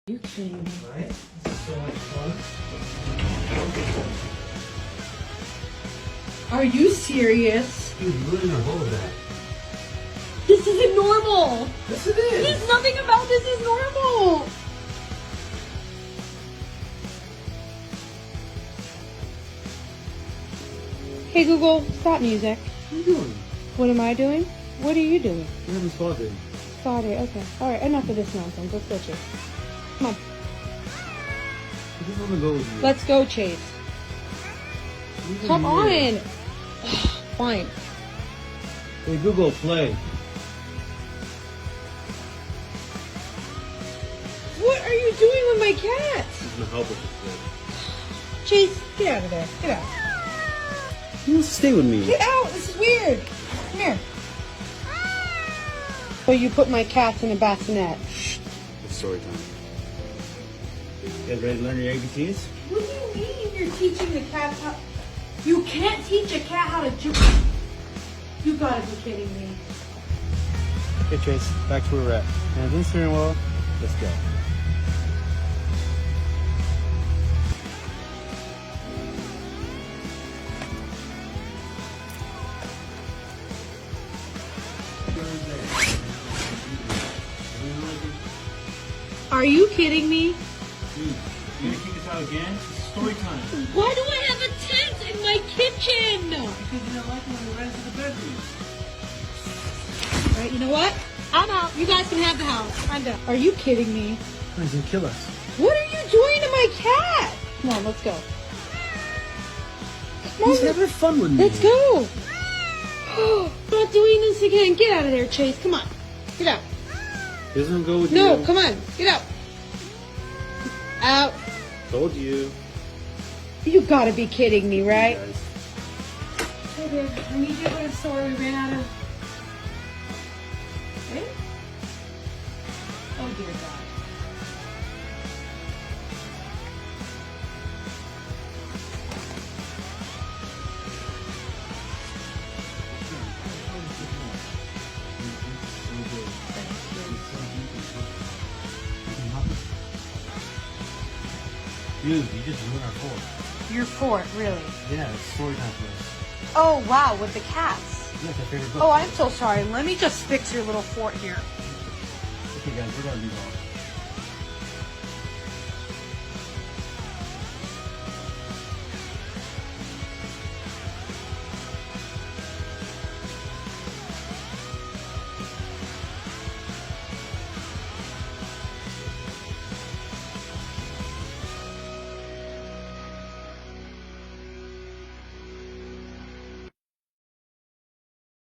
You kidding me? Right? This is so much fun. Are you serious? Dude, you really know all of that. This isn't normal. Yes, it is. There's nothing about this is normal. Hey Google, stop music. What are you doing? What am I doing? What are you doing? You're having spa day. Sorry, okay. Alright, enough of this nonsense. Let's go, Chase. Come on. I just want to go with you. Let's go, Chase. Leave Come him here. on. Fine. Hey, Google, play. What are you doing with my cat? He's going to help with this. Chase, get out of there. Get out. He wants to stay with me. Get out. This is weird. Come here. So you put my cats in a bassinet. It's story time. You guys ready to learn your ABCs? What do you mean you're teaching the cat how... You can't teach a cat how to jump. You gotta be kidding me. Okay, Chase, back to where we're at. Hands on the steering wheel. Let's go. Are you kidding me? Dude, you gonna kick us out again? It's story time. Why do I have a tent in my kitchen? Because you don't like when we ran to the bedrooms. All right, you know what? I'm out. You guys can have the house. I'm done. Are you kidding me? He's gonna kill us. What are you doing to my cat? Come on, let's go. Come He's on, having fun with me. let's go. I'm not doing this again. Get out of there, Chase. Come on. Get out. He doesn't go with you. No, come on. Get out. Out. Told you. You gotta be kidding me, right? Guys. Hey, babe. I need you to go to the store. We ran out of... Hey? Oh, dear God. Dude, you just ruined our fort. Your fort, really? Yeah, it's story time for us. Oh, wow, with the cats. Yeah, it's our favorite book. Oh, I'm so sorry. Let me just fix your little fort here. Okay, guys, we're gonna leave off.